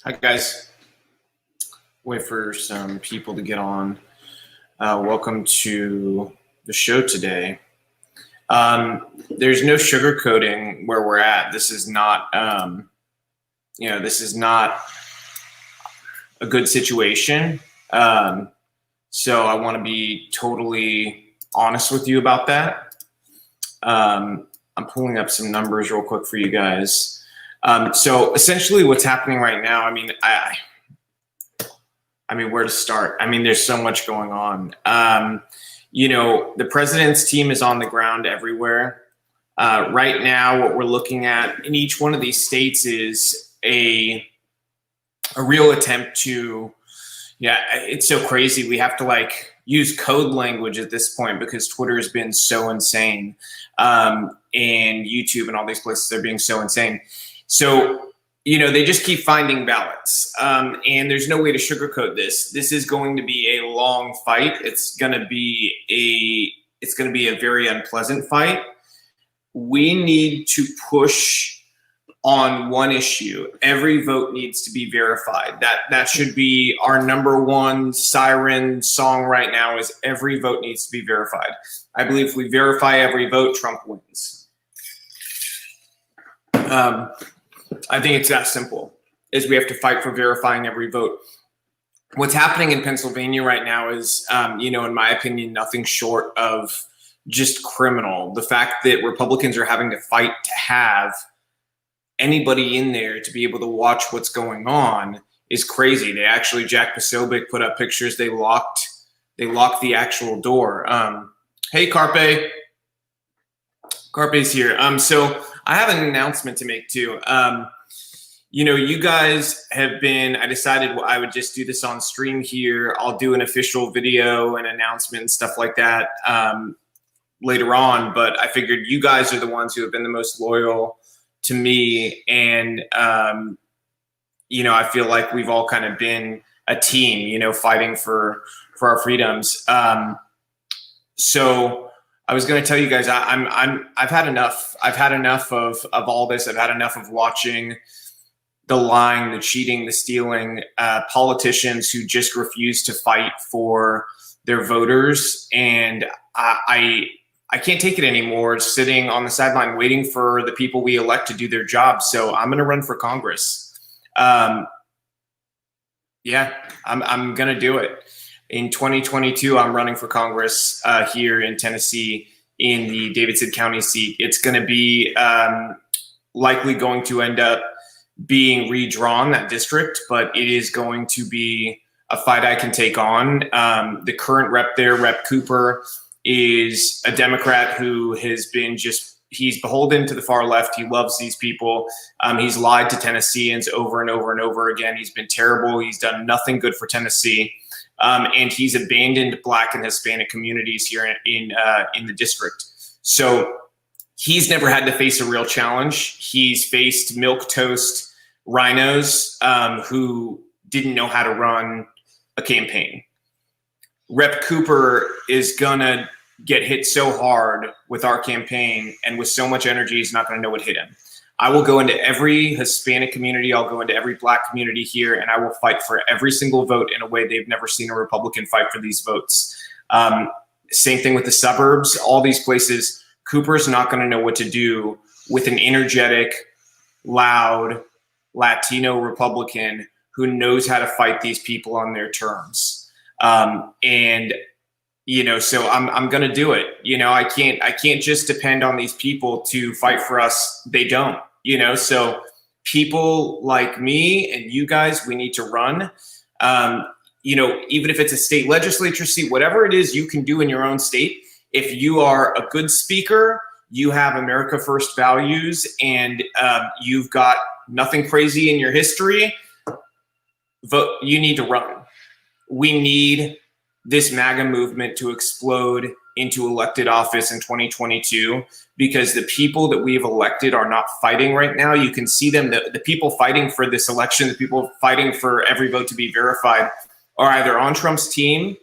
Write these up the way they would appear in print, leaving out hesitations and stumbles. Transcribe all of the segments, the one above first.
Hi, guys. Wait for some people to get on. Welcome to the show today. There's no sugarcoating where we're at. This is not, this is not a good situation. So I want to be totally honest with you about that. I'm pulling up some numbers real quick for you guys. So essentially what's happening right now, I mean, where to start? I mean, there's so much going on. The president's team is on the ground everywhere. Right now, what we're looking at in each one of these states is a real attempt to, it's so crazy. We have to use code language at this point because Twitter has been so insane. And YouTube and all these places are being so insane. So, they just keep finding ballots. And there's no way to sugarcoat this. This is going to be a long fight. It's going to be a very unpleasant fight. We need to push on one issue. Every vote needs to be verified. That should be our number one siren song right now, is every vote needs to be verified. I believe if we verify every vote, Trump wins. I think it's that simple, is we have to fight for verifying every vote. What's happening in Pennsylvania right now is, in my opinion, nothing short of just criminal. The fact that Republicans are having to fight to have anybody in there to be able to watch what's going on is crazy. They actually, Jack Posobiec put up pictures. They locked the actual door. Hey, Carpe. Carpe's here. So I have an announcement to make too. You guys have been, I decided I would just do this on stream here. I'll do an official video and announcement and stuff like that later on. But I figured you guys are the ones who have been the most loyal to me. And, I feel like we've all kind of been a team, fighting for our freedoms. So I was going to tell you guys, I've had enough. I've had enough of all this. I've had enough of watching the lying, the cheating, the stealing, politicians who just refuse to fight for their voters. And I can't take it anymore, sitting on the sideline waiting for the people we elect to do their job. So I'm going to run for Congress. I'm going to do it. In 2022, I'm running for Congress here in Tennessee in the Davidson County seat. It's going to be likely going to end up being redrawn, that district, but it is going to be a fight I can take on. The current rep there, Rep Cooper, is a Democrat who has been he's beholden to the far left. He loves these people. He's lied to Tennesseans over and over and over again. He's been terrible. He's done nothing good for Tennessee. And he's abandoned Black and Hispanic communities here in the district. So he's never had to face a real challenge. He's faced milquetoast rhinos who didn't know how to run a campaign. Rep Cooper is gonna get hit so hard with our campaign and with so much energy, he's not gonna know what hit him. I will go into every Hispanic community. I'll go into every Black community here, and I will fight for every single vote in a way they've never seen a Republican fight for these votes. Same thing with the suburbs, all these places. Cooper's not going to know what to do with an energetic, loud Latino Republican who knows how to fight these people on their terms. So I'm going to do it. I can't just depend on these people to fight for us. They don't. So people like me and you guys, we need to run, even if it's a state legislature seat, whatever it is you can do in your own state. If you are a good speaker, you have America First values, and you've got nothing crazy in your history, vote. You need to run. We need this MAGA movement to explode into elected office in 2022, because the people that we've elected are not fighting right now. You can see them, the people fighting for this election, the people fighting for every vote to be verified, are either on Trump's team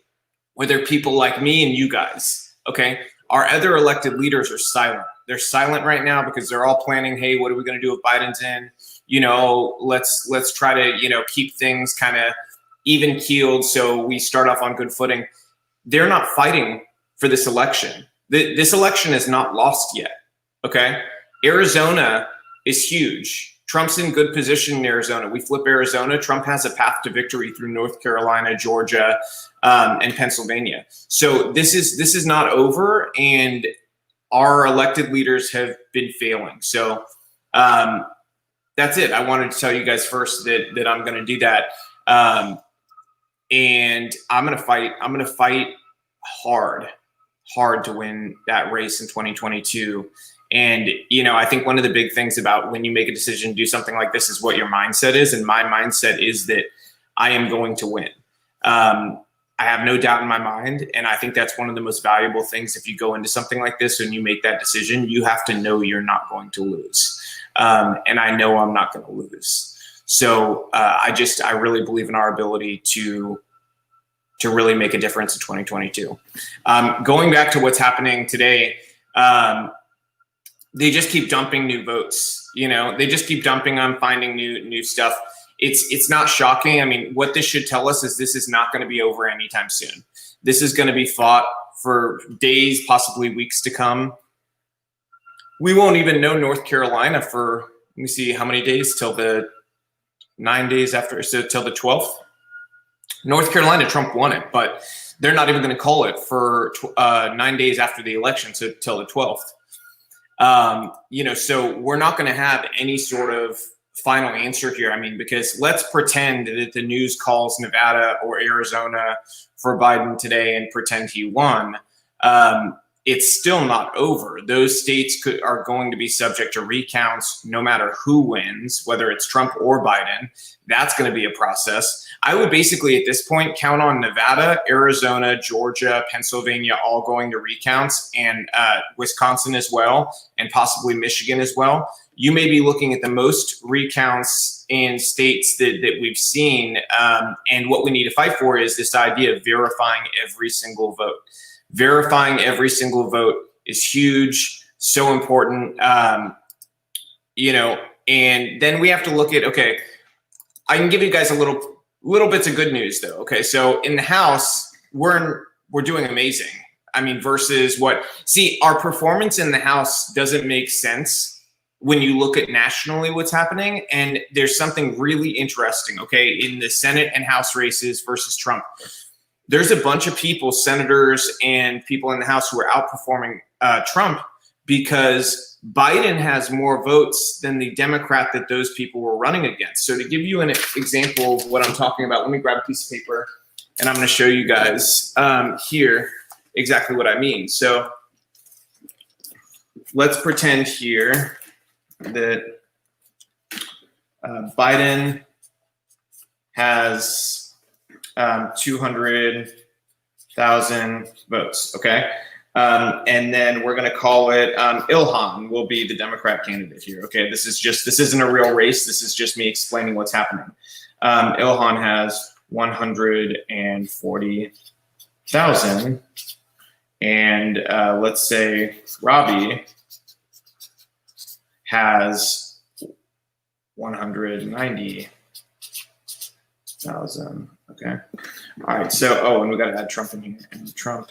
or they're people like me and you guys, okay? Our other elected leaders are silent. They're silent right now because they're all planning, hey, what are we gonna do if Biden's in? let's try to, keep things kind of even keeled so we start off on good footing. They're not fighting for this election. This election is not lost yet. Okay. Arizona is huge. Trump's in good position in Arizona. We flip Arizona. Trump has a path to victory through North Carolina, Georgia, and Pennsylvania. So this is not over, and our elected leaders have been failing. So that's it. I wanted to tell you guys first that I'm going to do that, and I'm going to fight. I'm going to fight hard to win that race in 2022. And, I think one of the big things about when you make a decision to do something like this is what your mindset is. And my mindset is that I am going to win. I have no doubt in my mind. And I think that's one of the most valuable things. If you go into something like this and you make that decision, you have to know you're not going to lose. And I know I'm not going to lose. So I really believe in our ability to really make a difference in 2022. Going back to what's happening today, they just keep dumping new votes. They just keep dumping on finding new stuff. It's not shocking. I mean, what this should tell us is this is not going to be over anytime soon. This is going to be fought for days, possibly weeks to come. We won't even know North Carolina for, let me see, how many days till the 9 days after, so till the 12th. North Carolina, Trump won it, but they're not even going to call it for 9 days after the election, so till the 12th. So we're not going to have any sort of final answer here. I mean, because let's pretend that the news calls Nevada or Arizona for Biden today and pretend he won. It's still not over. Those states are going to be subject to recounts no matter who wins, whether it's Trump or Biden. That's going to be a process. I would basically at this point count on Nevada, Arizona, Georgia, Pennsylvania all going to recounts, and Wisconsin as well, and possibly Michigan as well. You may be looking at the most recounts in states that we've seen. And what we need to fight for is this idea of verifying every single vote. Verifying every single vote is huge, so important. And then we have to look at, okay, I can give you guys a little bits of good news though. Okay, so in the House, we're doing amazing. I mean, versus our performance in the House doesn't make sense when you look at nationally what's happening. And there's something really interesting, okay, in the Senate and House races versus Trump. There's a bunch of people, senators and people in the House, who are outperforming Trump because Biden has more votes than the Democrat that those people were running against. So to give you an example of what I'm talking about, let me grab a piece of paper and I'm going to show you guys here exactly what I mean. So let's pretend here that Biden has 200,000 votes, okay? And then we're going to call it Ilhan will be the Democrat candidate here, okay? This isn't a real race. This is just me explaining what's happening. Ilhan has 140,000, and let's say Robby has 190,000. Okay. All right. So, and we got to add Trump in here. And Trump.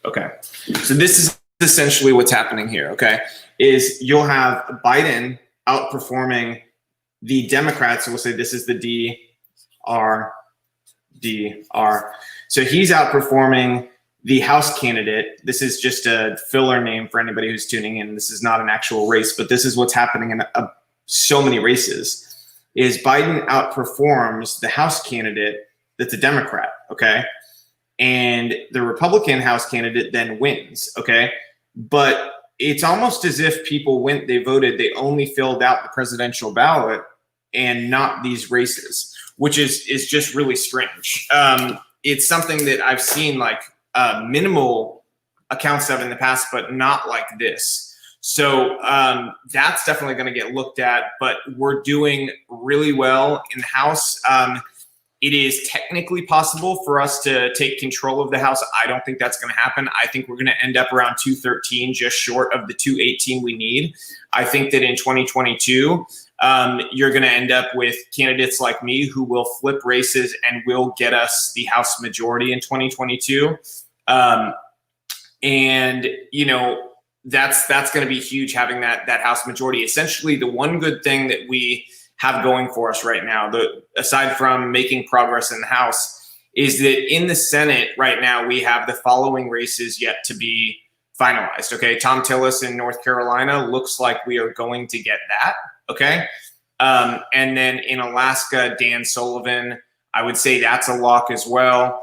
Okay. So this is essentially what's happening here. Okay. Is you'll have Biden outperforming the Democrats. So we'll say this is the DR. So he's outperforming the House candidate. This is just a filler name for anybody who's tuning in. This is not an actual race, but this is what's happening in so many races, is Biden outperforms the House candidate that's a Democrat, okay? And the Republican House candidate then wins, okay? But it's almost as if people they voted, they only filled out the presidential ballot and not these races, which is just really strange. It's something that I've seen minimal accounts of in the past, but not like this. So that's definitely going to get looked at, but we're doing really well in the House. It is technically possible for us to take control of the House. I don't think that's going to happen. I think we're going to end up around 213, just short of the 218 we need. I think that in 2022, you're going to end up with candidates like me who will flip races and will get us the House majority in 2022. And, you know, that's going to be huge, having that House majority. Essentially, the one good thing that we have going for us right now, aside from making progress in the House, is that in the Senate right now, we have the following races yet to be finalized. Okay. Tom Tillis in North Carolina looks like we are going to get that. Okay. And then in Alaska, Dan Sullivan, I would say that's a lock as well.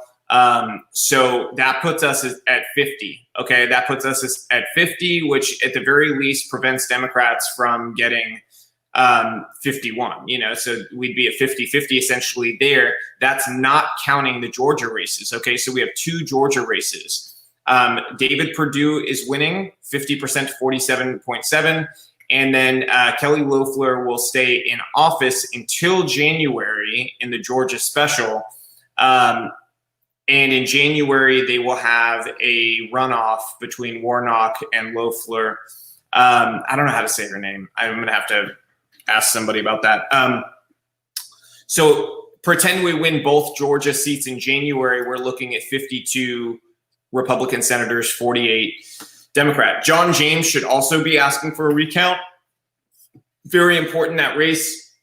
So that puts us at 50. Okay. That puts us at 50, which at the very least prevents Democrats from getting 51, you know, so we'd be at 50-50 essentially there. That's not counting the Georgia races. Okay. So we have 2 Georgia races. David Perdue is winning 50% to 47.7. And then Kelly Loeffler will stay in office until January in the Georgia special. And in January, they will have a runoff between Warnock and Loeffler. I don't know how to say her name. I'm going to have to ask somebody about that. So pretend we win both Georgia seats in January. We're looking at 52 Republican senators, 48 Democrat. John James should also be asking for a recount. Very important, that race.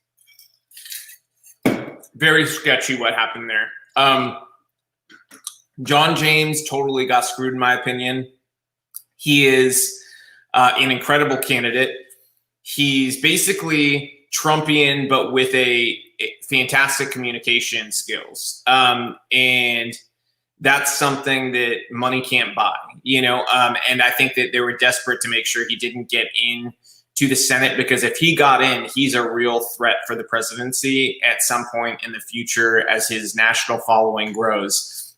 Very sketchy what happened there. John James totally got screwed, in my opinion. He is an incredible candidate. He's basically Trumpian, but with a fantastic communication skills. And that's something that money can't buy, you know? And I think that they were desperate to make sure he didn't get in to the Senate, because if he got in, he's a real threat for the presidency at some point in the future as his national following grows.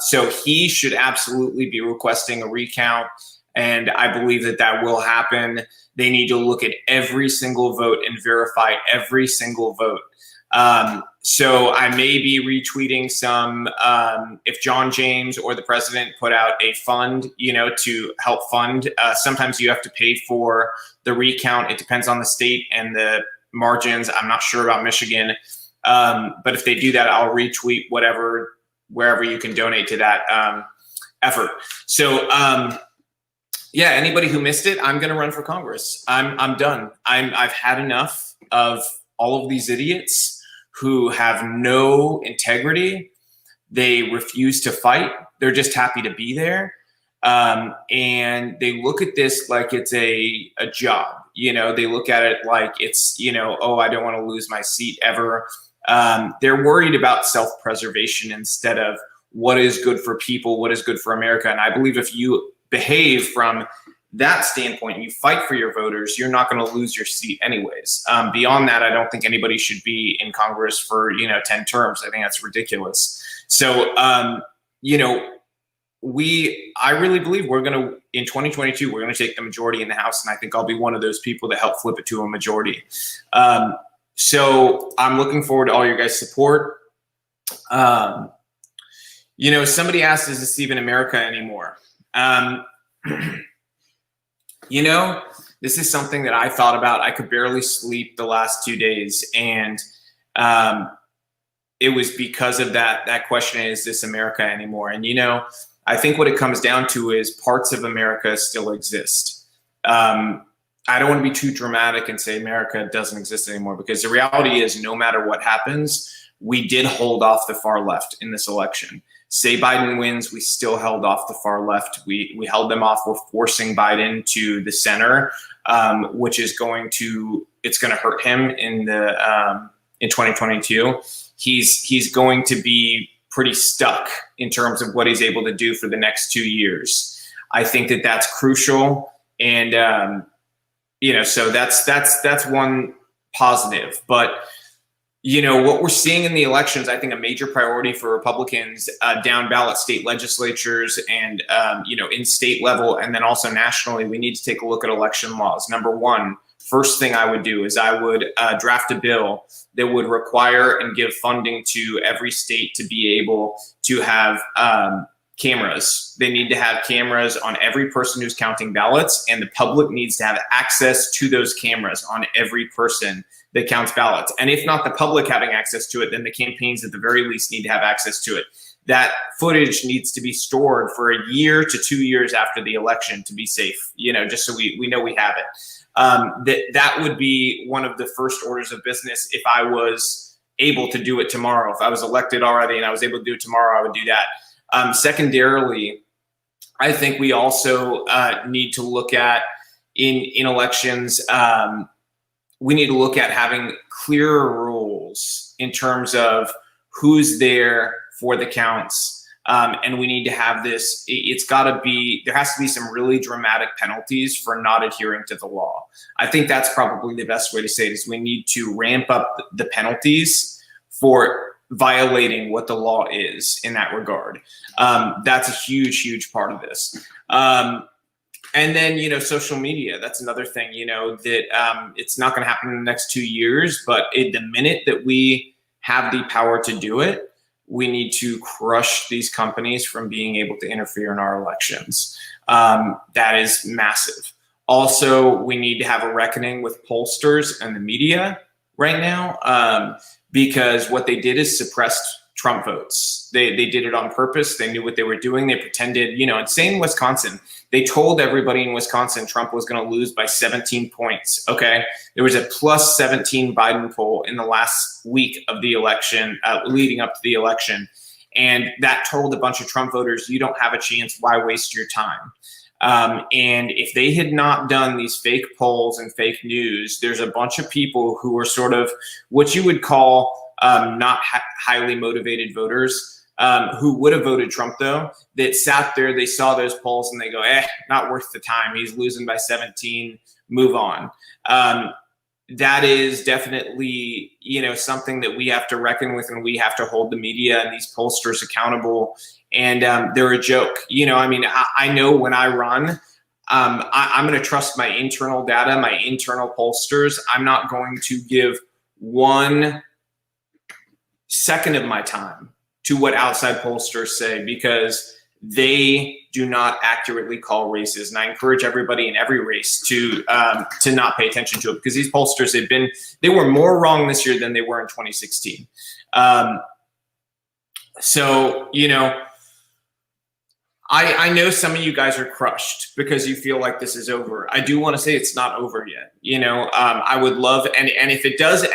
So he should absolutely be requesting a recount. And I believe that that will happen. They need to look at every single vote and verify every single vote. So I may be retweeting some, if John James or the president put out a fund, you know, to help fund. Sometimes you have to pay for the recount. It depends on the state and the margins. I'm not sure about Michigan. But if they do that, I'll retweet wherever you can donate to that effort. So, yeah, anybody who missed it, I'm going to run for Congress. I'm done. I've had enough of all of these idiots who have no integrity. They refuse to fight. They're just happy to be there. And they look at this like it's a job. You know, they look at it like it's, you know, oh, I don't want to lose my seat ever. They're worried about self-preservation instead of what is good for people, what is good for America. And I believe if you behave from that standpoint, you fight for your voters, you're not going to lose your seat anyways. Beyond that, I don't think anybody should be in Congress for, 10 terms. I think that's ridiculous. So, I really believe we're going to, in 2022, we're going to take the majority in the House. And I think I'll be one of those people that help flip it to a majority. So I'm looking forward to all your guys' support. Somebody asked, is this even America anymore? This is something that I thought about. I could barely sleep the last 2 days. And it was because of that question, is this America anymore? And, I think what it comes down to is parts of America still exist. I don't want to be too dramatic and say America doesn't exist anymore, because the reality is no matter what happens, we did hold off the far left in this election. Say Biden wins, we still held off the far left. We held them off. We're forcing Biden to the center, which is going to hurt him in 2022. He's going to be pretty stuck in terms of what he's able to do for the next 2 years. I think that that's crucial. And, so that's one positive. But, what we're seeing in the elections, I think a major priority for Republicans down ballot state legislatures and, in state level, and then also nationally, we need to take a look at election laws. Number one, first thing I would do is I would draft a bill that would require and give funding to every state to be able to have cameras. They need to have cameras on every person who's counting ballots, and the public needs to have access to those cameras on every person that counts ballots. And if not the public having access to it, then the campaigns at the very least need to have access to it. That footage needs to be stored for a year to 2 years after the election to be safe, just so we know we have it. That would be one of the first orders of business if I was able to do it tomorrow. If I was elected already and I was able to do it tomorrow, I would do that. Secondarily, I think we also need to look at in elections, we need to look at having clearer rules in terms of who's there for the counts. And we need to have this, there has to be some really dramatic penalties for not adhering to the law. I think that's probably the best way to say it, is we need to ramp up the penalties for violating what the law is in that regard. That's a huge, huge part of this. And then, social media, that's another thing, that it's not going to happen in the next 2 years, but the minute that we have the power to do it, we need to crush these companies from being able to interfere in our elections. That is massive. Also, we need to have a reckoning with pollsters and the media right now, because what they did is suppressed Trump votes. They did it on purpose. They knew what they were doing. They pretended, and same in Wisconsin. They told everybody in Wisconsin Trump was going to lose by 17 points. Okay. There was a plus 17 Biden poll in the last week of the election, leading up to the election. And that told a bunch of Trump voters, you don't have a chance. Why waste your time? And if they had not done these fake polls and fake news, there's a bunch of people who are sort of what you would call not highly motivated voters, who would have voted Trump, though, that sat there, they saw those polls and they go, not worth the time. He's losing by 17, move on. That is definitely, something that we have to reckon with, and we have to hold the media and these pollsters accountable. And they're a joke. I know when I run, I'm going to trust my internal data, my internal pollsters. I'm not going to give 1 second of my time to what outside pollsters say, because they do not accurately call races. And I encourage everybody in every race to not pay attention to it, because these pollsters, they were more wrong this year than they were in 2016. I know some of you guys are crushed because you feel like this is over. I do want to say it's not over yet. I would love, and if it does,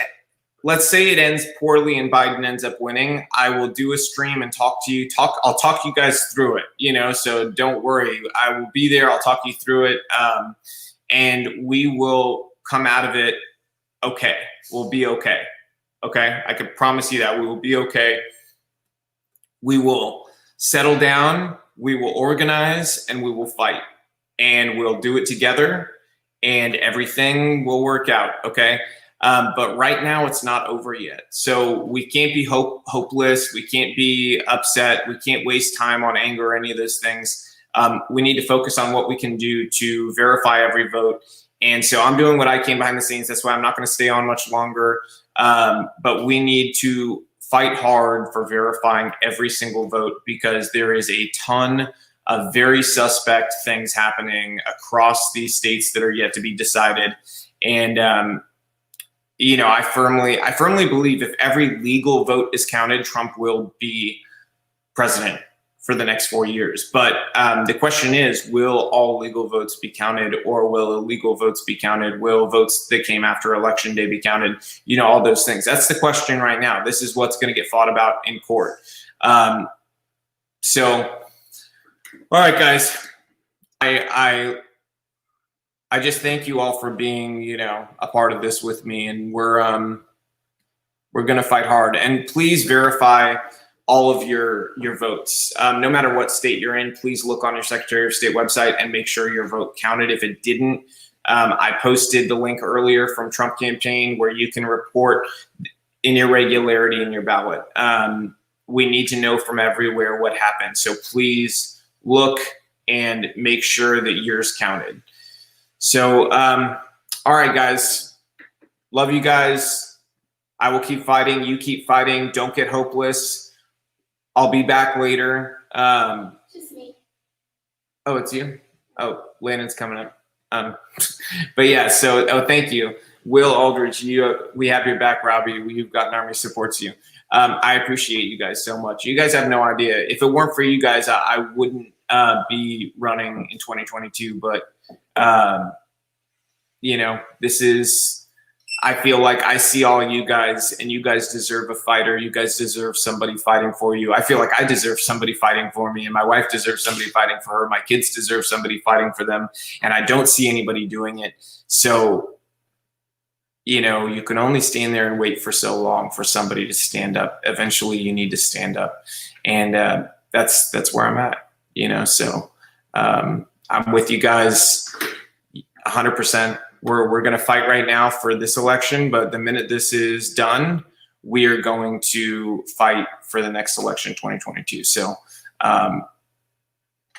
let's say it ends poorly and Biden ends up winning, I will do a stream and I'll talk you guys through it, so don't worry. I will be there. I'll talk you through it. And we will come out of it okay. We'll be okay. Okay. I can promise you that we will be okay. We will settle down. We will organize, and we will fight, and we'll do it together, and everything will work out. Okay. But right now it's not over yet. So we can't be hopeless. We can't be upset. We can't waste time on anger or any of those things. We need to focus on what we can do to verify every vote. And so I'm doing what I can behind the scenes. That's why I'm not going to stay on much longer. But we need to fight hard for verifying every single vote, because there is a ton of very suspect things happening across these states that are yet to be decided. And, I firmly believe if every legal vote is counted, Trump will be president for the next 4 years. But the question is, will all legal votes be counted, or will illegal votes be counted? Will votes that came after Election Day be counted? All those things. That's the question right now. This is what's going to get fought about in court. All right, guys. I just thank you all for being, a part of this with me, and we're going to fight hard. And please verify all of your votes. No matter what state you're in, please look on your Secretary of State website and make sure your vote counted. If it didn't, I posted the link earlier from Trump campaign where you can report an irregularity in your ballot. We need to know from everywhere what happened. So please look and make sure that yours counted. So, All right, guys. Love you guys. I will keep fighting. You keep fighting. Don't get hopeless. I'll be back later. Just me. Oh, it's you? Oh, Landon's coming up. But yeah, so thank you. Will Aldridge, we have your back, Robbie. We've got an army supports you. I appreciate you guys so much. You guys have no idea. If it weren't for you guys, I wouldn't be running in 2022. But, this is, I feel like I see all you guys, and you guys deserve a fighter. You guys deserve somebody fighting for you. I feel like I deserve somebody fighting for me, and my wife deserves somebody fighting for her. My kids deserve somebody fighting for them, and I don't see anybody doing it. So, you can only stand there and wait for so long for somebody to stand up. Eventually, you need to stand up, and that's where I'm at. So I'm with you guys 100%. We're going to fight right now for this election, but the minute this is done, we are going to fight for the next election, 2022. So I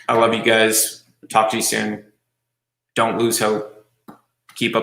love you guys. Talk to you soon. Don't lose hope. Keep up